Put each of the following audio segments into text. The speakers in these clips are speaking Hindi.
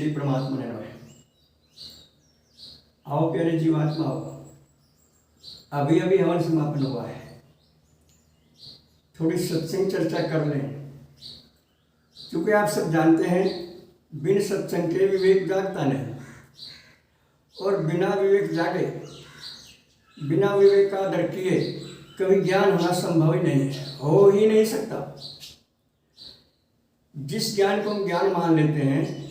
श्री परमात्मा ने नमः। आओ प्यारे जीवात्मा आओ, अभी अभी हवन समापन हुआ है, थोड़ी सत्संग चर्चा कर लें। क्योंकि आप सब जानते हैं बिन सत्संग के विवेक जागता नहीं, और बिना विवेक जागे, बिना विवेक का आदर किए कभी ज्ञान होना संभव ही नहीं है, हो ही नहीं सकता। जिस ज्ञान को हम ज्ञान मान लेते हैं,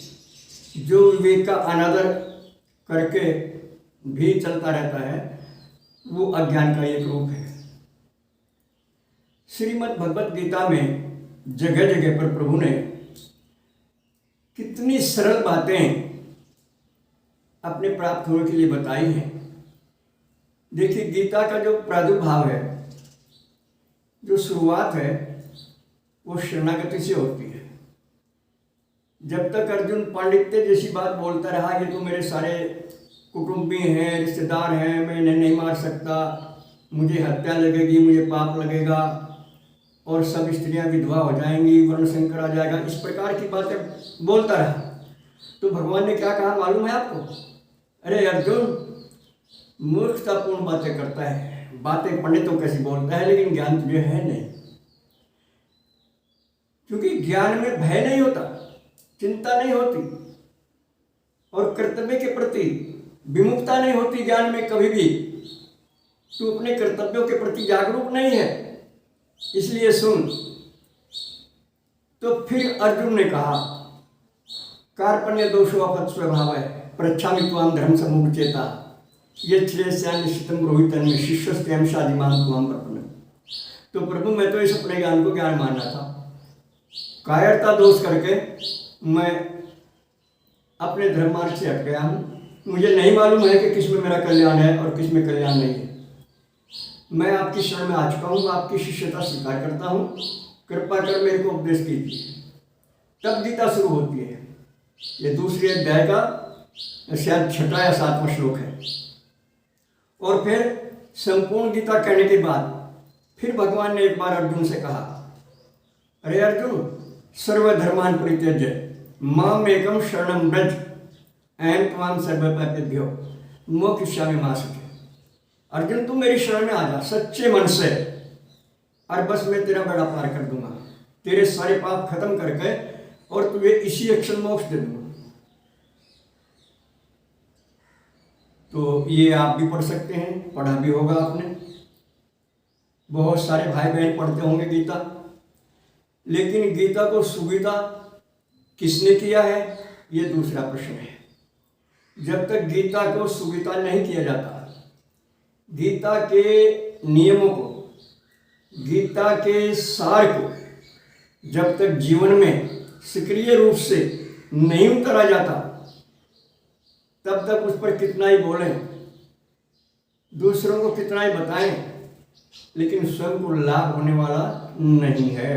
जो विवेक का अनादर करके भी चलता रहता है, वो अज्ञान का एक रूप है। श्रीमद् भगवत गीता में जगह जगह पर प्रभु ने कितनी सरल बातें अपने प्राप्त होने के लिए बताई हैं। देखिए, गीता का जो प्रादुर्भाव है, जो शुरुआत है, वो शरणागति से होती है। जब तक अर्जुन पांडित्य जैसी बात बोलता रहा, ये तो मेरे सारे कुटुंबी हैं, रिश्तेदार हैं, मैं इन्हें नहीं मार सकता, मुझे हत्या लगेगी, मुझे पाप लगेगा, और सब स्त्रियां विधवा हो जाएंगी, वर्ण संकर आ जाएगा, इस प्रकार की बातें बोलता रहा। तो भगवान ने क्या कहा मालूम है आपको? अरे अर्जुन, मूर्खतापूर्ण बातें करता है, बातें पंडितों कैसी बोलता है, लेकिन ज्ञान तुझे है नहीं। क्योंकि ज्ञान में भय नहीं होता, चिंता नहीं होती, और कर्तव्य के प्रति विमुखता नहीं होती ज्ञान में कभी भी। तू अपने कर्तव्यों के प्रति जागरूक नहीं है, इसलिए सुन। तो फिर अर्जुन ने कहा, कार्पण्य दोषो अपत स्वभाव है, पृच्छामि त्वां धर्म समुच्चेता, ये श्रेष्ठम रोहितन में शिष्यस्त्यम शादिमान त्वां प्रपन्न। तो प्रभु, मैं तो इस अपने ज्ञान को ज्ञान मानना था, कायरता दोष करके मैं अपने धर्म मार्ग से हट गया हूँ। मुझे नहीं मालूम है कि किस में मेरा कल्याण है और किस में कल्याण नहीं है। मैं आपकी शरण में आ चुका हूँ, आपकी शिष्यता स्वीकार करता हूँ, कृपा कर मेरे को उपदेश कीजिए। तब गीता शुरू होती है। ये दूसरे अध्याय का शायद 6वां या 7वां श्लोक है। और फिर संपूर्ण गीता कहने के बाद फिर भगवान ने एक बार अर्जुन से कहा, अरे अर्जुन, सर्वधर्मान परित्यज्य माम एकम शरणं व्रज अहं त्वां सर्वपापेभ्यो मोक्षयिष्यामि मा शुचि। अर्जुन, तू मेरी शरण में आ जा सच्चे मन से, और बस मैं तेरा बेड़ा पार कर दूंगा, तेरे सारे पाप खत्म करके, और तुझे इसी क्षण मोक्ष दे दूंगा। तो ये आप भी पढ़ सकते हैं, पढ़ा भी होगा आपने, बहुत सारे भाई बहन पढ़ते होंगे गीता। लेकिन गीता को सुगीता किसने किया है, ये दूसरा प्रश्न है। जब तक गीता को सुगीता नहीं किया जाता, गीता के नियमों को, गीता के सार को जब तक जीवन में सक्रिय रूप से नहीं उतारा जाता, तब तक उस पर कितना ही बोलें, दूसरों को कितना ही बताएं, लेकिन स्वयं को लाभ होने वाला नहीं है।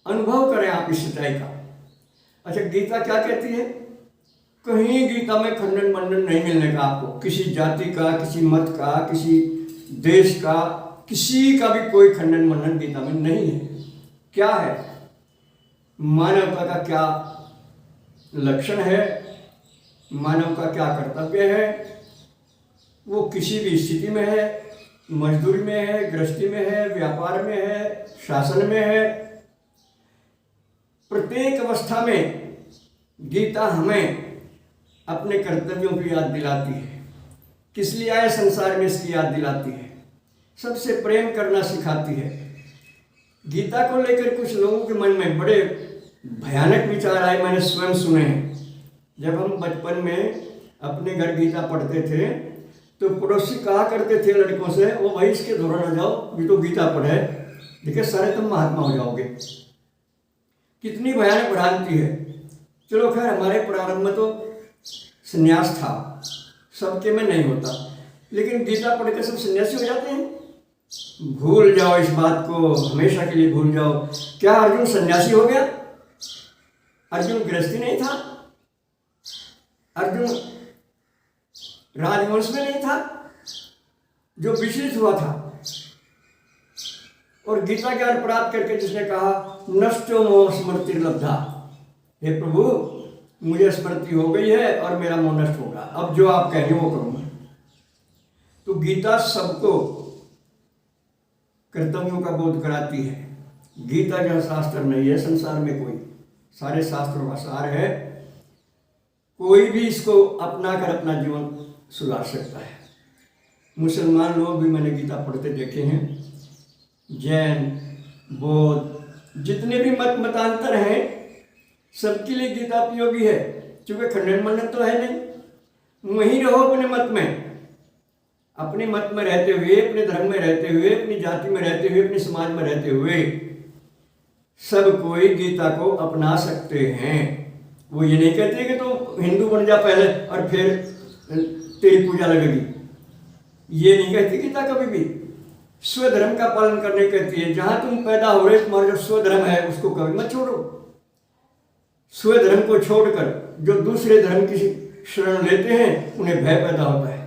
अनुभव करें आप इस सच्चाई का। अच्छा, गीता क्या कहती है? कहीं गीता में खंडन मंडन नहीं मिलने का आपको, किसी जाति का, किसी मत का, किसी देश का, किसी का भी कोई खंडन मंडन गीता में नहीं है। क्या है? मानवता का क्या लक्षण है, मानव का क्या कर्तव्य है, वो किसी भी स्थिति में है, मजदूरी में है, गृहस्थी में है, व्यापार में है, शासन में है, प्रत्येक अवस्था में गीता हमें अपने कर्तव्यों की याद दिलाती है। किस लिए आए संसार में, इसकी याद दिलाती है। सबसे प्रेम करना सिखाती है। गीता को लेकर कुछ लोगों के मन में बड़े भयानक विचार आए, मैंने स्वयं सुने हैं। जब हम बचपन में अपने घर गीता पढ़ते थे, तो पड़ोसी कहा करते थे लड़कों से, वो भाई इसके धोरण आ जाओ, अभी तो गीता पढ़े, देखिए सारे तुम महात्मा हो जाओगे। कितनी भयानक भ्रांति है। चलो खैर, हमारे प्रारंभ में तो संन्यास था, सबके में नहीं होता, लेकिन गीता पढ़ के सब सन्यासी हो जाते हैं। भूल जाओ इस बात को, हमेशा के लिए भूल जाओ। क्या अर्जुन सन्यासी हो गया? अर्जुन गृहस्थी नहीं था? अर्जुन राजवंश में नहीं था जो विचलित हुआ था? और गीता ज्ञान प्राप्त करके जिसने कहा नष्टो मोह स्मृति लब्धा, हे प्रभु, मुझे स्मृति हो गई है और मेरा मोह नष्ट होगा, अब जो आप कहेंगे वो करूँगा। तो गीता सबको कर्तव्यों का बोध कराती है। गीता जो शास्त्र नहीं है संसार में कोई, सारे शास्त्रों का सार है। कोई भी इसको अपना कर अपना जीवन सुधार सकता है। मुसलमान लोग भी मैंने गीता पढ़ते देखे हैं, जैन, बौद्ध, जितने भी मतांतर हैं सबके लिए गीता उपयोगी है। क्योंकि खंडन मंडन तो है नहीं, वहीं रहो अपने मत में, अपने मत में रहते हुए, अपने धर्म में रहते हुए, अपनी जाति में रहते हुए, अपने समाज में रहते हुए सब कोई गीता को अपना सकते हैं। वो ये नहीं कहते कि तो हिंदू बन जा पहले और फिर तेरी पूजा लगेगी, ये नहीं कहती गीता कभी भी। स्वधर्म का पालन करने कहती है। जहां तुम पैदा हो रहे तुम्हारा जो स्वधर्म है उसको कभी मत छोड़ो। स्वधर्म को छोड़कर जो दूसरे धर्म की शरण लेते हैं उन्हें भय पैदा होता है।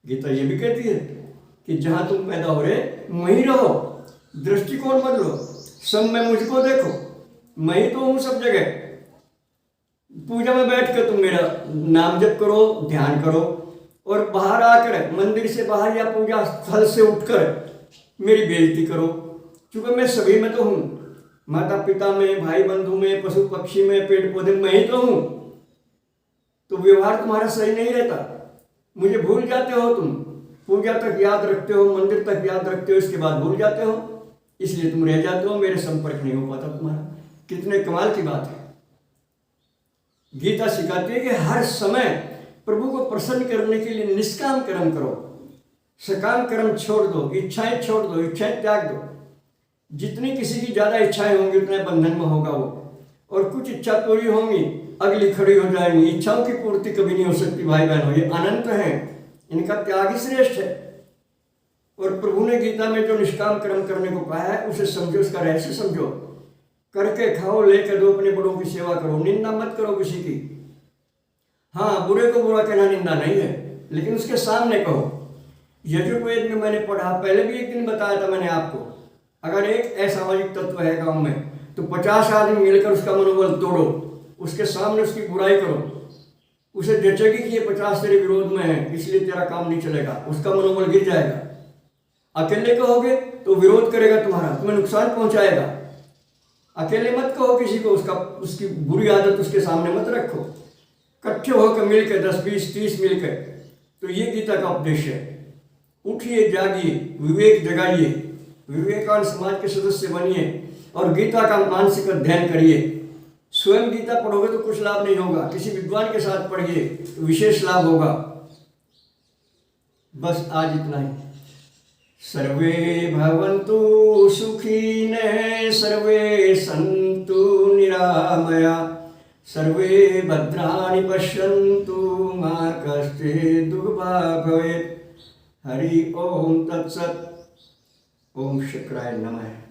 गीता ये भी कहती है कि जहां तुम पैदा हो रहे वहीं रहो, दृष्टिकोण बदलो, सब में मुझको देखो, मैं ही तो हूं सब जगह। पूजा में बैठ कर तुम मेरा नाम जप करो, ध्यान करो, और बाहर आकर मंदिर से बाहर या पूजा स्थल से उठकर मेरी बेइज्जती करो, क्योंकि मैं सभी में तो हूँ, माता पिता में, भाई बंधु में, पशु पक्षी में, पेड़ पौधे में ही तो हूँ। तो व्यवहार तुम्हारा सही नहीं रहता, मुझे भूल जाते हो तुम, पूजा तक याद रखते हो, मंदिर तक याद रखते हो, इसके बाद भूल जाते हो, इसलिए तुम रह जाते हो, मेरे संपर्क नहीं हो पाता तुम्हारा। कितने कमाल की बात है। गीता सिखाती है कि हर समय प्रभु को प्रसन्न करने के लिए निष्काम कर्म करो, सकाम कर्म छोड़ दो, इच्छाएं छोड़ दो, इच्छाएं त्याग दो। जितनी किसी की ज्यादा इच्छाएं होंगी उतने बंधन में होगा वो, और कुछ इच्छा पूरी होंगी अगली खड़ी हो जाएंगी। इच्छाओं की पूर्ति कभी नहीं हो सकती भाई बहनों, ये अनंत है, इनका त्याग ही श्रेष्ठ है। और प्रभु ने गीता में जो निष्काम कर्म करने को कहा है उसे समझो, उसका रहस्य समझो, करके खाओ, लेकर दो, अपने बड़ों की सेवा करो, निंदा मत करो किसी की। हाँ, बुरे को बुरा कहना निंदा नहीं है, लेकिन उसके सामने कहो। यजुर्वेद में मैंने पढ़ा, पहले भी एक दिन बताया था मैंने आपको, अगर एक असामाजिक तत्व है गांव में तो 50 आदमी मिलकर उसका मनोबल तोड़ो, उसके सामने उसकी बुराई करो, उसे जचेगी कि ये 50 तेरे विरोध में है इसलिए तेरा काम नहीं चलेगा, उसका मनोबल गिर जाएगा। अकेले कहोगे तो विरोध करेगा तुम्हारा, तुम्हें नुकसान पहुंचाएगा। अकेले मत कहो किसी को, उसकी बुरी आदत उसके सामने मत रखो, इकट्ठे होकर मिलकर 10, 20, 30 मिलकर। तो ये गीता का उपदेश है। उठिए, जागिए, विवेक जगाइए, विवेकान समाज के सदस्य बनिए और गीता का मानसिक अध्ययन करिए। स्वयं गीता पढ़ोगे तो कुछ लाभ नहीं होगा, किसी विद्वान के साथ पढ़िए तो विशेष लाभ होगा। बस आज इतना ही। सर्वे भवन्तु सुखिनः, सर्वे सन्तु निरामया, सर्वे भद्राणि पश्यन्तु, मा कश्चित् दुःखभाग् भवेत्। हरि ओम तत्सत्। ओम शुक्राय नमः।